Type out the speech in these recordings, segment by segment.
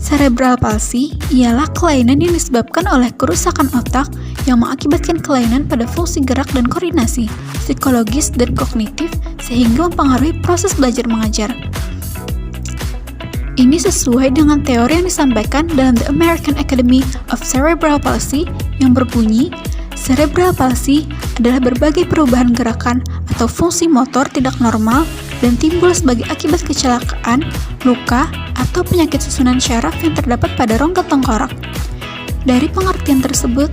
Cerebral palsy ialah kelainan yang disebabkan oleh kerusakan otak yang mengakibatkan kelainan pada fungsi gerak dan koordinasi, psikologis dan kognitif sehingga mempengaruhi proses belajar mengajar. Ini sesuai dengan teori yang disampaikan dalam The American Academy of Cerebral Palsy yang berbunyi, cerebral palsy adalah berbagai perubahan gerakan atau fungsi motor tidak normal dan timbul sebagai akibat kecelakaan, luka, atau penyakit susunan syaraf yang terdapat pada rongga tengkorak. Dari pengertian tersebut,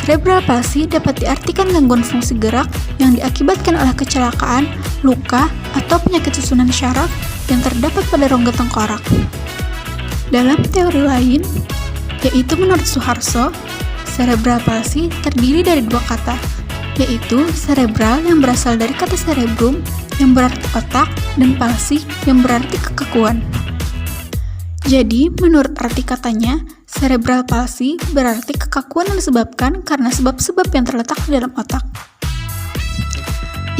cerebral palsy dapat diartikan gangguan fungsi gerak yang diakibatkan oleh kecelakaan, luka, atau penyakit susunan syaraf yang terdapat pada rongga tengkorak. Dalam teori lain, yaitu menurut Suharto, cerebral palsy terdiri dari dua kata, yaitu cerebral yang berasal dari kata cerebrum yang berarti otak dan palsy yang berarti kekakuan. Jadi, menurut arti katanya, cerebral palsy berarti kekakuan yang disebabkan karena sebab-sebab yang terletak di dalam otak.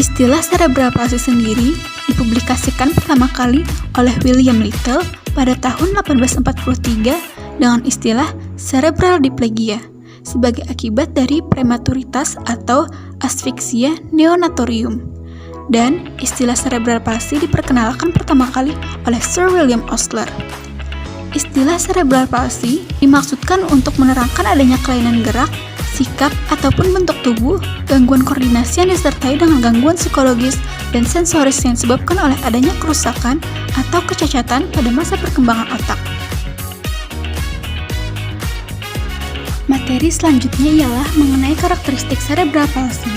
Istilah cerebral palsy sendiri dipublikasikan pertama kali oleh William Little pada tahun 1843 dengan istilah cerebral diplegia sebagai akibat dari prematuritas atau asfiksia neonatorium. Dan istilah cerebral palsy diperkenalkan pertama kali oleh Sir William Osler. Istilah cerebral palsy dimaksudkan untuk menerangkan adanya kelainan gerak, sikap, ataupun bentuk tubuh, gangguan koordinasi yang disertai dengan gangguan psikologis dan sensoris yang disebabkan oleh adanya kerusakan atau kecacatan pada masa perkembangan otak. Materi selanjutnya ialah mengenai karakteristik cerebral palsy.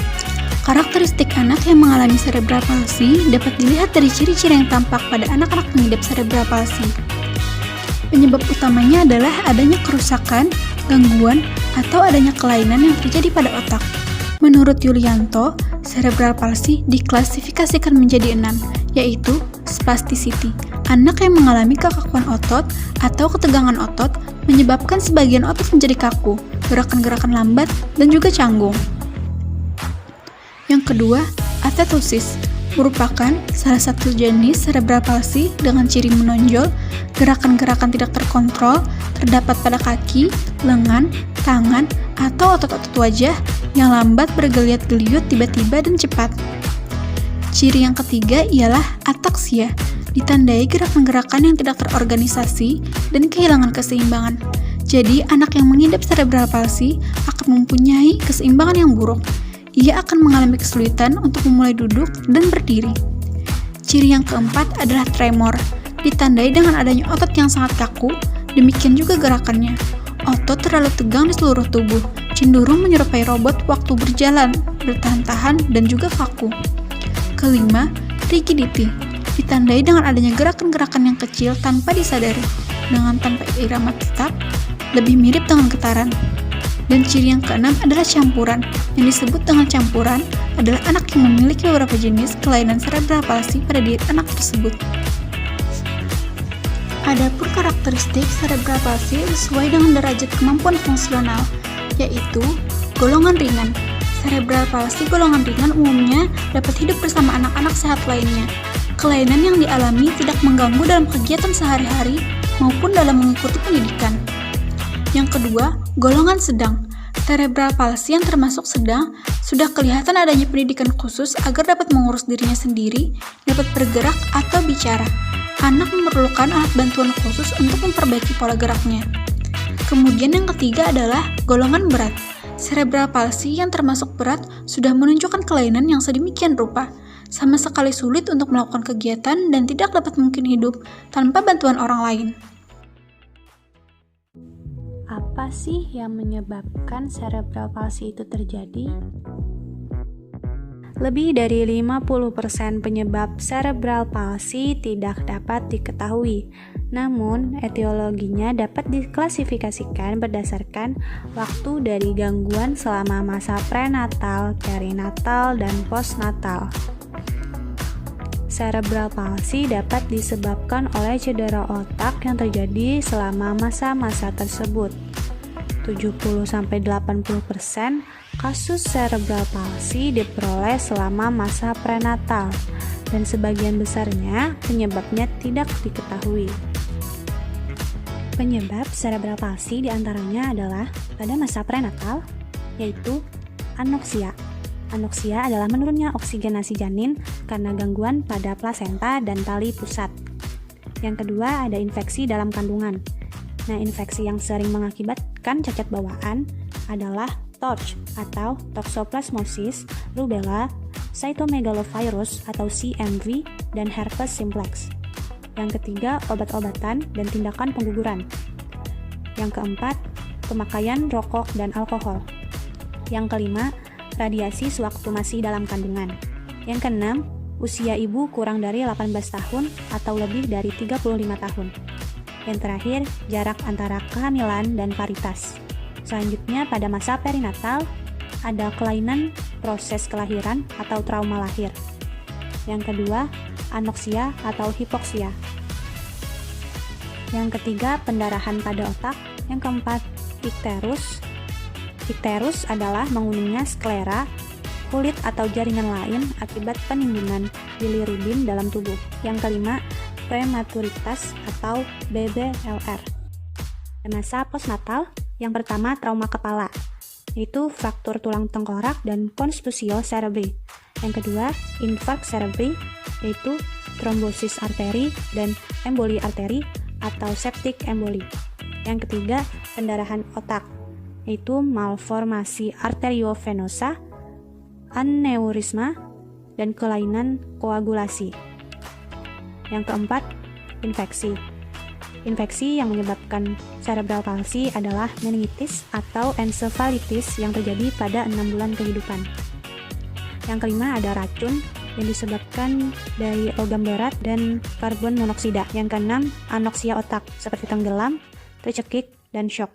Karakteristik anak yang mengalami cerebral palsy dapat dilihat dari ciri-ciri yang tampak pada anak-anak pengidap cerebral palsy. Penyebab utamanya adalah adanya kerusakan, gangguan, atau adanya kelainan yang terjadi pada otak. Menurut Yulianto, cerebral palsy diklasifikasikan menjadi 6, yaitu spasticity. Anak yang mengalami kekakuan otot atau ketegangan otot menyebabkan sebagian otot menjadi kaku, gerakan-gerakan lambat, dan juga canggung. Yang kedua, athetosis merupakan salah satu jenis cerebral palsy dengan ciri menonjol, gerakan-gerakan tidak terkontrol terdapat pada kaki, lengan, tangan, atau otot-otot wajah yang lambat bergeliat-geliut tiba-tiba dan cepat. Ciri yang ketiga ialah ataksia, ditandai gerakan-gerakan yang tidak terorganisasi dan kehilangan keseimbangan. Jadi, anak yang mengidap cerebral palsy akan mempunyai keseimbangan yang buruk. Ia akan mengalami kesulitan untuk memulai duduk dan berdiri. Ciri yang keempat adalah tremor, ditandai dengan adanya otot yang sangat kaku, demikian juga gerakannya. Otot terlalu tegang di seluruh tubuh, cenderung menyerupai robot waktu berjalan, bertahan-tahan, dan juga kaku. Kelima, rigidity, ditandai dengan adanya gerakan-gerakan yang kecil tanpa disadari, dengan tanpa irama tetap, lebih mirip dengan getaran. Dan ciri yang keenam adalah campuran. Yang disebut dengan campuran adalah anak yang memiliki beberapa jenis kelainan cerebral palsy pada diri anak tersebut. Adapun karakteristik cerebral palsy sesuai dengan derajat kemampuan fungsional, yaitu golongan ringan. Cerebral palsy golongan ringan umumnya dapat hidup bersama anak-anak sehat lainnya. Kelainan yang dialami tidak mengganggu dalam kegiatan sehari-hari maupun dalam mengikuti pendidikan. Yang kedua, golongan sedang. Cerebral palsy yang termasuk sedang sudah kelihatan adanya pendidikan khusus agar dapat mengurus dirinya sendiri, dapat bergerak atau bicara. Anak memerlukan alat bantuan khusus untuk memperbaiki pola geraknya. Kemudian yang ketiga adalah golongan berat. Cerebral palsy yang termasuk berat sudah menunjukkan kelainan yang sedemikian rupa, sama sekali sulit untuk melakukan kegiatan dan tidak dapat mungkin hidup tanpa bantuan orang lain. Apa sih yang menyebabkan cerebral palsy itu terjadi? Lebih dari 50% penyebab cerebral palsy tidak dapat diketahui. Namun, etiologinya dapat diklasifikasikan berdasarkan waktu dari gangguan selama masa prenatal, perinatal, dan postnatal. Cerebral palsy dapat disebabkan oleh cedera otak yang terjadi selama masa-masa tersebut. 70-80% kasus cerebral palsy diperoleh selama masa prenatal, dan sebagian besarnya penyebabnya tidak diketahui. Penyebab cerebral palsy diantaranya adalah pada masa prenatal, yaitu anoksia. Anoksia adalah menurunnya oksigenasi janin karena gangguan pada plasenta dan tali pusat. Yang kedua ada infeksi dalam kandungan. Nah, infeksi yang sering mengakibatkan cacat bawaan adalah TORCH atau toxoplasmosis, rubella, cytomegalovirus atau CMV, dan herpes simplex. Yang ketiga, obat-obatan dan tindakan pengguguran. Yang keempat, pemakaian rokok dan alkohol. Yang kelima, radiasi sewaktu masih dalam kandungan. Yang keenam, usia ibu kurang dari 18 tahun atau lebih dari 35 tahun. Yang terakhir, jarak antara kehamilan dan paritas. Selanjutnya, pada masa perinatal, ada kelainan proses kelahiran atau trauma lahir. Yang kedua, anoksia atau hipoksia. Yang ketiga, pendarahan pada otak. Yang keempat, ikterus. Ikterus adalah menguningnya sklera, kulit atau jaringan lain akibat penimbungan bilirubin dalam tubuh. Yang kelima, prematuritas atau BBLR. Masa postnatal, yang pertama trauma kepala, yaitu fraktur tulang tengkorak dan contusio cerebri. Yang kedua, infark cerebri, yaitu trombosis arteri dan emboli arteri atau septic emboli. Yang ketiga, pendarahan otak, yaitu malformasi arteriovenosa, aneurisma, dan kelainan koagulasi. Yang keempat, infeksi. Infeksi yang menyebabkan cerebral palsy adalah meningitis atau encephalitis yang terjadi pada 6 bulan kehidupan. Yang kelima ada racun yang disebabkan dari logam berat dan karbon monoksida. Yang keenam, anoksia otak seperti tenggelam, tercekik, dan shock.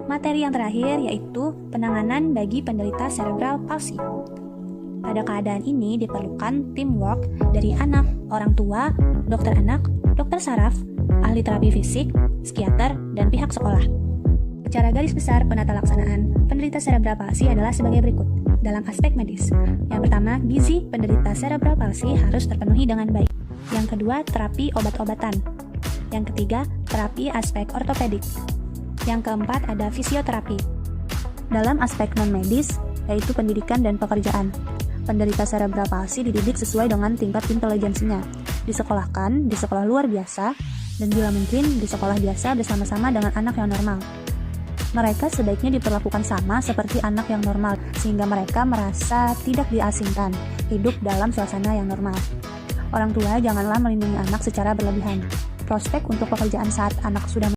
Materi yang terakhir yaitu penanganan bagi penderita cerebral palsy. Pada keadaan ini diperlukan teamwork dari anak, orang tua, dokter anak, dokter saraf, ahli terapi fisik, psikiater, dan pihak sekolah. Secara garis besar, penata laksanaan penderita cerebral palsy adalah sebagai berikut. Dalam aspek medis, yang pertama, gizi penderita cerebral palsy harus terpenuhi dengan baik. Yang kedua, terapi obat-obatan. Yang ketiga, terapi aspek ortopedik. Yang keempat, ada fisioterapi. Dalam aspek non-medis, yaitu pendidikan dan pekerjaan. Penderita cerebral palsy dididik sesuai dengan tingkat intelijensinya. Disekolahkan di sekolah luar biasa, dan bila mungkin di sekolah biasa bersama-sama dengan anak yang normal. Mereka sebaiknya diperlakukan sama seperti anak yang normal, sehingga mereka merasa tidak diasingkan, hidup dalam suasana yang normal. Orang tua janganlah melindungi anak secara berlebihan. Prospek untuk pekerjaan saat anak sudah